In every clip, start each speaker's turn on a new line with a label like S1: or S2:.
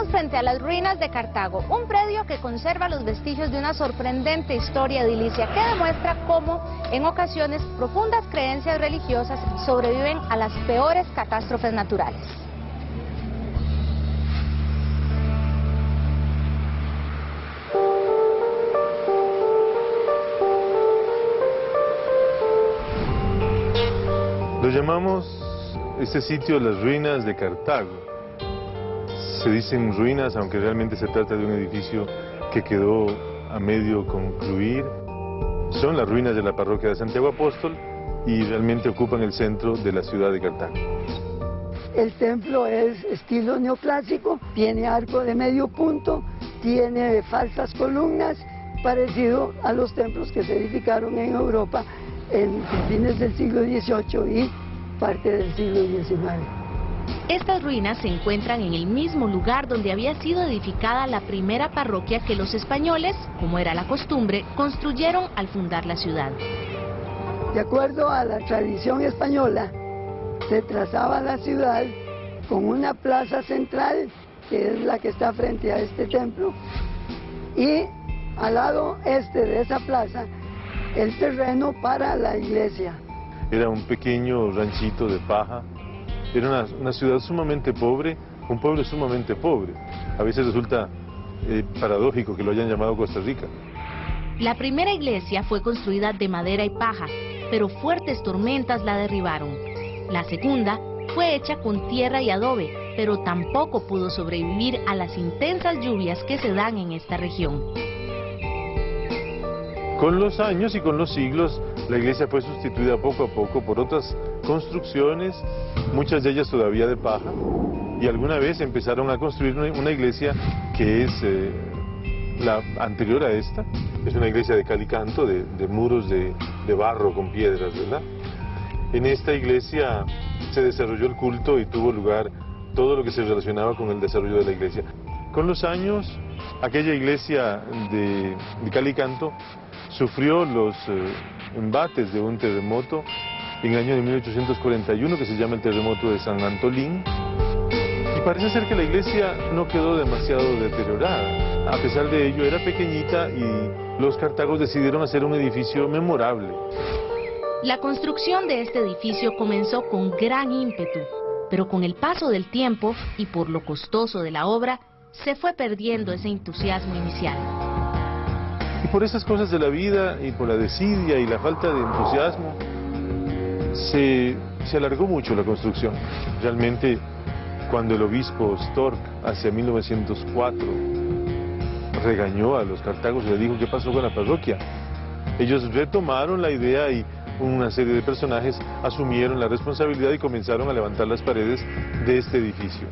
S1: Estamos frente a las ruinas de Cartago, un predio que conserva los vestigios de una sorprendente historia edilicia que demuestra cómo, en ocasiones, profundas creencias religiosas sobreviven a las peores catástrofes naturales.
S2: Lo llamamos este sitio las ruinas de Cartago. Se dicen ruinas, aunque realmente se trata de un edificio que quedó a medio concluir. Son las ruinas de la parroquia de Santiago Apóstol y realmente ocupan el centro de la ciudad de Cartago.
S3: El templo es estilo neoclásico, tiene arco de medio punto, tiene falsas columnas, parecido a los templos que se edificaron en Europa en fines del siglo XVIII y parte del siglo XIX.
S4: Estas ruinas se encuentran en el mismo lugar donde había sido edificada la primera parroquia que los españoles, como era la costumbre, construyeron al fundar la ciudad.
S3: De acuerdo a la tradición española, se trazaba la ciudad con una plaza central, que es la que está frente a este templo, y al lado este de esa plaza, el terreno para la iglesia.
S2: Era un pequeño ranchito de paja. Era una ciudad sumamente pobre, un pueblo sumamente pobre. A veces resulta paradójico que lo hayan llamado Costa Rica.
S4: La primera iglesia fue construida de madera y paja, pero fuertes tormentas la derribaron. La segunda fue hecha con tierra y adobe, pero tampoco pudo sobrevivir a las intensas lluvias que se dan en esta región.
S2: Con los años y con los siglos, la iglesia fue sustituida poco a poco por otras construcciones, muchas de ellas todavía de paja, y alguna vez empezaron a construir una iglesia que es la anterior a esta. Es una iglesia de cal y canto, de muros de barro con piedras, ¿verdad? En esta iglesia se desarrolló el culto y tuvo lugar todo lo que se relacionaba con el desarrollo de la iglesia. Con los años, aquella iglesia de cal y canto sufrió los embates de un terremoto en el año de 1841 que se llama el terremoto de San Antolín, y parece ser que la iglesia no quedó demasiado deteriorada. A pesar de ello era pequeñita y los cartagos decidieron hacer un edificio memorable.
S4: La construcción de este edificio comenzó con gran ímpetu, pero con el paso del tiempo y por lo costoso de la obra, se fue perdiendo ese entusiasmo inicial.
S2: Y por esas cosas de la vida y por la desidia y la falta de entusiasmo, se alargó mucho la construcción. Realmente, cuando el obispo Storck, hacia 1904, regañó a los cartagos y le dijo: ¿qué pasó con la parroquia? Ellos retomaron la idea y una serie de personajes asumieron la responsabilidad y comenzaron a levantar las paredes de este edificio.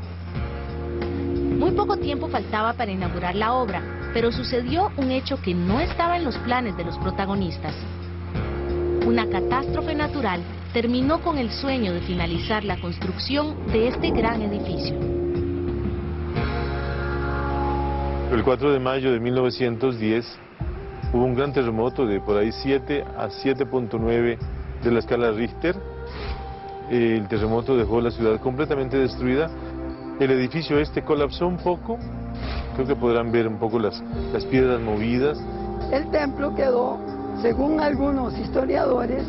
S4: Muy poco tiempo faltaba para inaugurar la obra, pero sucedió un hecho que no estaba en los planes de los protagonistas. Una catástrofe natural terminó con el sueño de finalizar la construcción de este gran edificio.
S2: El 4 de mayo de 1910 hubo un gran terremoto de por ahí 7 a 7.9 de la escala Richter. El terremoto dejó la ciudad completamente destruida. El edificio este colapsó un poco. Creo que podrán ver un poco las piedras movidas.
S3: El templo quedó, según algunos historiadores,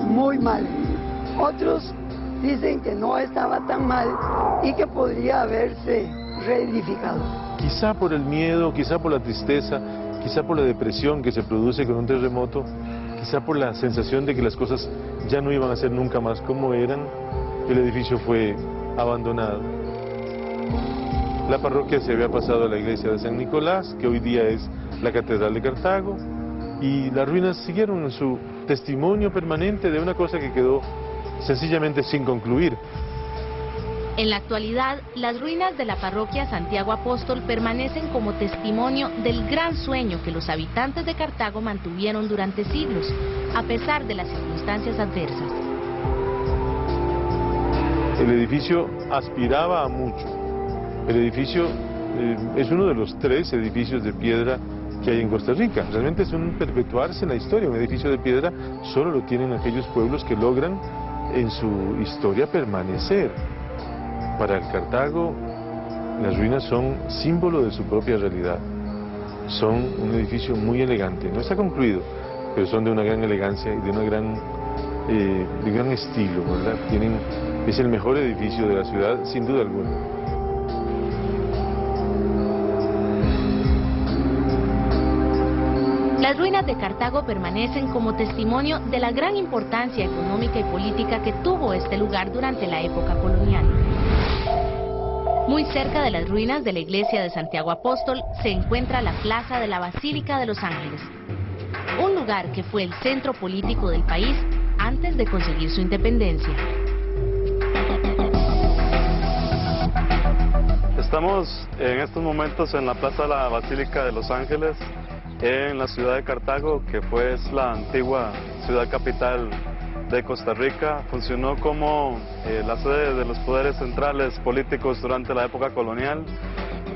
S3: muy mal. Otros dicen que no estaba tan mal y que podría haberse reedificado.
S2: Quizá por el miedo, quizá por la tristeza, quizá por la depresión que se produce con un terremoto, quizá por la sensación de que las cosas ya no iban a ser nunca más como eran, el edificio fue abandonado. La parroquia se había pasado a la iglesia de San Nicolás, que hoy día es la Catedral de Cartago, y las ruinas siguieron su testimonio permanente de una cosa que quedó sencillamente sin concluir.
S4: En la actualidad, las ruinas de la parroquia Santiago Apóstol permanecen como testimonio del gran sueño que los habitantes de Cartago mantuvieron durante siglos, a pesar de las circunstancias adversas.
S2: El edificio aspiraba a mucho. El edificio es uno de los 3 edificios de piedra que hay en Costa Rica. Realmente es un perpetuarse en la historia. Un edificio de piedra solo lo tienen aquellos pueblos que logran en su historia permanecer. Para el Cartago, Las ruinas son símbolo de su propia realidad. Son un edificio muy elegante, no está concluido, pero son de una gran elegancia y de gran estilo, ¿verdad? Es el mejor edificio de la ciudad, sin duda alguna.
S4: Las ruinas de Cartago permanecen como testimonio de la gran importancia económica y política que tuvo este lugar durante la época colonial. Muy cerca de las ruinas de la iglesia de Santiago Apóstol se encuentra la Plaza de la Basílica de Los Ángeles, un lugar que fue el centro político del país antes de conseguir su independencia.
S5: Estamos en estos momentos en la Plaza de la Basílica de Los Ángeles, en la ciudad de Cartago, que fue la antigua ciudad capital de Costa Rica. Funcionó como la sede de los poderes centrales políticos durante la época colonial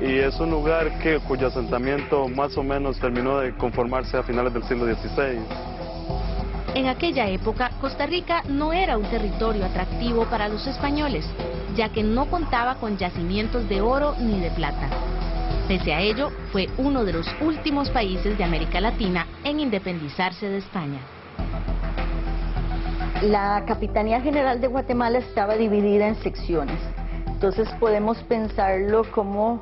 S5: y es un lugar cuyo asentamiento más o menos terminó de conformarse a finales del siglo XVI.
S4: En aquella época, Costa Rica no era un territorio atractivo para los españoles, ya que no contaba con yacimientos de oro ni de plata. Pese a ello, fue uno de los últimos países de América Latina en independizarse de España.
S6: La Capitanía General de Guatemala estaba dividida en secciones, entonces podemos pensarlo como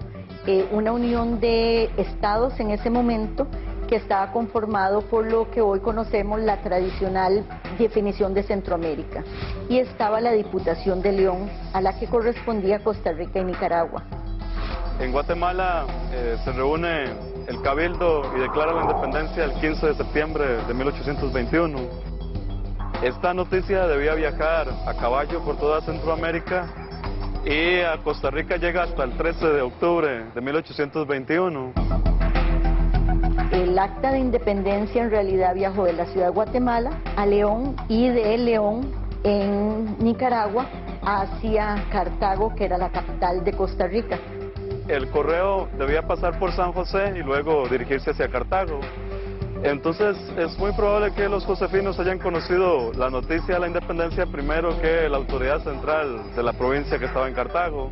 S6: una unión de estados en ese momento que estaba conformado por lo que hoy conocemos la tradicional definición de Centroamérica, y estaba la Diputación de León, a la que correspondía Costa Rica y Nicaragua.
S5: En Guatemala se reúne el Cabildo y declara la independencia el 15 de septiembre de 1821. Esta noticia debía viajar a caballo por toda Centroamérica y a Costa Rica llega hasta el 13 de octubre de 1821.
S6: El acta de independencia en realidad viajó de la ciudad de Guatemala a León y de León en Nicaragua hacia Cartago, que era la capital de Costa Rica.
S5: El correo debía pasar por San José y luego dirigirse hacia Cartago. Entonces es muy probable que los josefinos hayan conocido la noticia de la independencia primero que la autoridad central de la provincia que estaba en Cartago.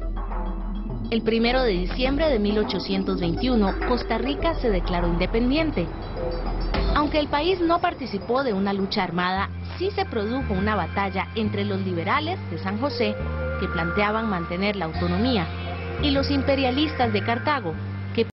S4: El 1 de diciembre de 1821, Costa Rica se declaró independiente. Aunque el país no participó de una lucha armada, sí se produjo una batalla entre los liberales de San José, que planteaban mantener la autonomía, y los imperialistas de Cartago,